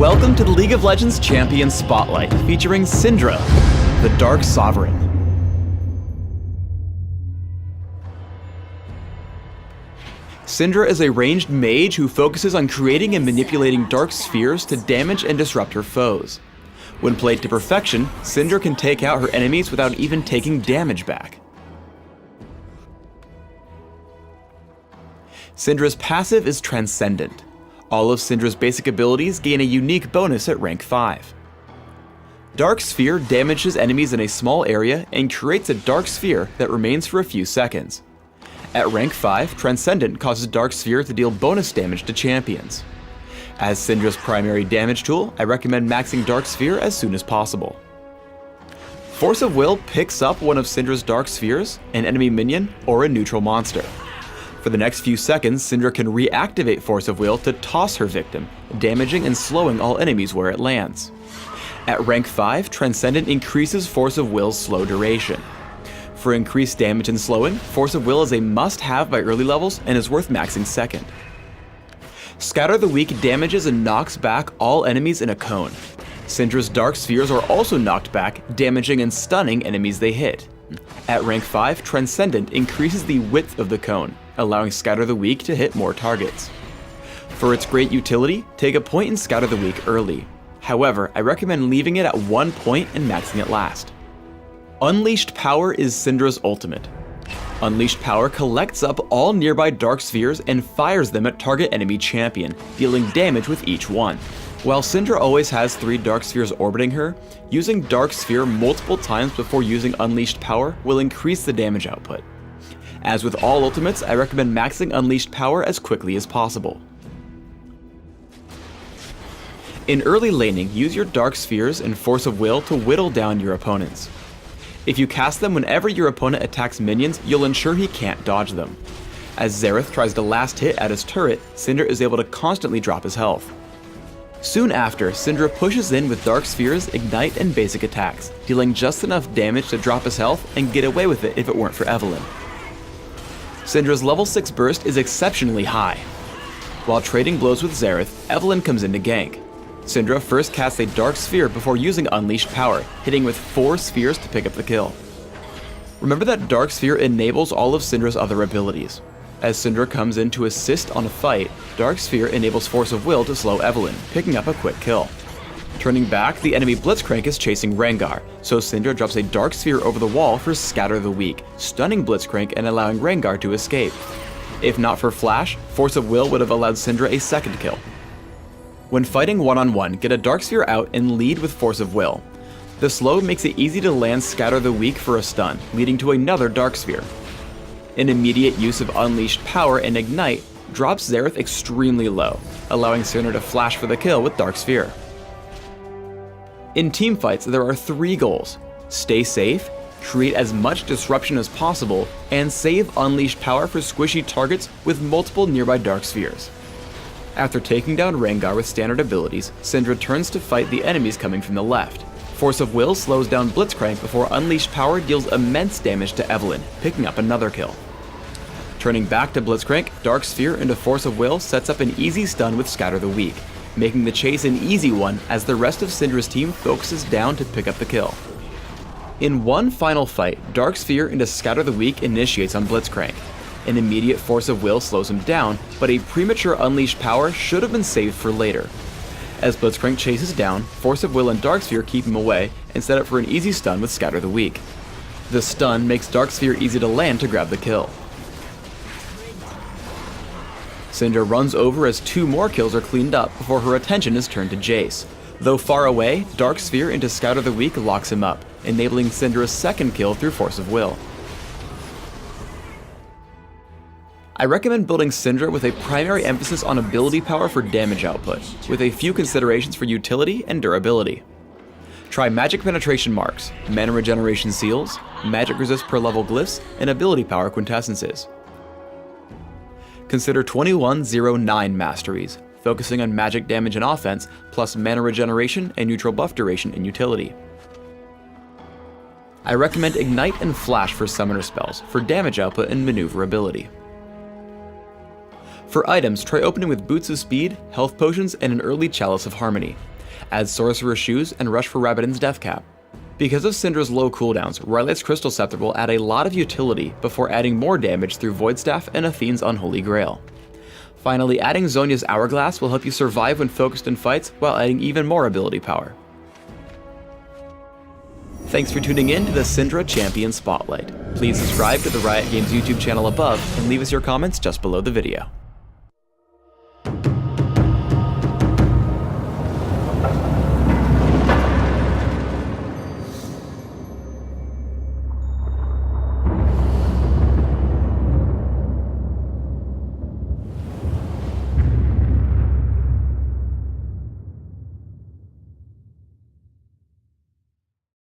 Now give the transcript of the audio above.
Welcome to the League of Legends Champion Spotlight, featuring Syndra, the Dark Sovereign. Syndra is a ranged mage who focuses on creating and manipulating dark spheres to damage and disrupt her foes. When played to perfection, Syndra can take out her enemies without even taking damage back. Syndra's passive is Transcendent. All of Syndra's basic abilities gain a unique bonus at rank 5. Dark Sphere damages enemies in a small area and creates a dark sphere that remains for a few seconds. At rank 5, Transcendent causes Dark Sphere to deal bonus damage to champions. As Syndra's primary damage tool, I recommend maxing Dark Sphere as soon as possible. Force of Will picks up one of Syndra's Dark Spheres, an enemy minion, or a neutral monster. For the next few seconds, Syndra can reactivate Force of Will to toss her victim, damaging and slowing all enemies where it lands. At rank 5, Transcendent increases Force of Will's slow duration. For increased damage and slowing, Force of Will is a must-have by early levels and is worth maxing second. Scatter the Weak damages and knocks back all enemies in a cone. Syndra's Dark Spheres are also knocked back, damaging and stunning enemies they hit. At rank 5, Transcendent increases the width of the cone, allowing Scatter the Weak to hit more targets. For its great utility, take a point in Scatter the Weak early. However, I recommend leaving it at 1 point and maxing it last. Unleashed Power is Syndra's ultimate. Unleashed Power collects up all nearby dark spheres and fires them at target enemy champion, dealing damage with each one. While Syndra always has 3 dark spheres orbiting her, using Dark Sphere multiple times before using Unleashed Power will increase the damage output. As with all ultimates, I recommend maxing Unleashed Power as quickly as possible. In early laning, use your Dark Spheres and Force of Will to whittle down your opponents. If you cast them whenever your opponent attacks minions, you'll ensure he can't dodge them. As Xerath tries to last hit at his turret, Syndra is able to constantly drop his health. Soon after, Syndra pushes in with Dark Spheres, Ignite, and basic attacks, dealing just enough damage to drop his health and get away with it if it weren't for Evelynn. Syndra's level 6 burst is exceptionally high. While trading blows with Xerath, Evelynn comes in to gank. Syndra first casts a Dark Sphere before using Unleashed Power, hitting with 4 spheres to pick up the kill. Remember that Dark Sphere enables all of Syndra's other abilities. As Syndra comes in to assist on a fight, Dark Sphere enables Force of Will to slow Evelynn, picking up a quick kill. Turning back, the enemy Blitzcrank is chasing Rengar, so Syndra drops a Dark Sphere over the wall for Scatter the Weak, stunning Blitzcrank and allowing Rengar to escape. If not for Flash, Force of Will would have allowed Syndra a second kill. When fighting one-on-one, get a Dark Sphere out and lead with Force of Will. The slow makes it easy to land Scatter the Weak for a stun, leading to another Dark Sphere. An immediate use of Unleashed Power and Ignite drops Xerath extremely low, allowing Syndra to flash for the kill with Dark Sphere. In teamfights, there are 3 goals: stay safe, create as much disruption as possible, and save Unleashed Power for squishy targets with multiple nearby Dark Spheres. After taking down Rengar with standard abilities, Syndra turns to fight the enemies coming from the left. Force of Will slows down Blitzcrank before Unleashed Power deals immense damage to Evelynn, picking up another kill. Turning back to Blitzcrank, Dark Sphere into Force of Will sets up an easy stun with Scatter the Weak, making the chase an easy one as the rest of Syndra's team focuses down to pick up the kill. In one final fight, Dark Sphere into Scatter the Weak initiates on Blitzcrank. An immediate Force of Will slows him down, but a premature Unleashed Power should have been saved for later. As Blitzcrank chases down, Force of Will and Dark Sphere keep him away and set up for an easy stun with Scatter the Weak. The stun makes Dark Sphere easy to land to grab the kill. Syndra runs over as 2 more kills are cleaned up before her attention is turned to Jace. Though far away, Dark Sphere into Scatter the Weak locks him up, enabling Syndra's second kill through Force of Will. I recommend building Syndra with a primary emphasis on ability power for damage output, with a few considerations for utility and durability. Try Magic Penetration Marks, Mana Regeneration Seals, Magic Resist per level glyphs, and ability power quintessences. Consider 2109 Masteries, focusing on magic damage and offense, plus mana regeneration and neutral buff duration and utility. I recommend Ignite and Flash for summoner spells, for damage output and maneuverability. For items, try opening with Boots of Speed, Health Potions, and an early Chalice of Harmony. Add Sorcerer's Shoes and rush for Rabadon's Death Cap. Because of Syndra's low cooldowns, Rylight's Crystal Scepter will add a lot of utility before adding more damage through Void Staff and Athene's Unholy Grail. Finally, adding Zhonya's Hourglass will help you survive when focused in fights while adding even more ability power. Thanks for tuning in to the Syndra Champion Spotlight. Please subscribe to the Riot Games YouTube channel above and leave us your comments just below the video.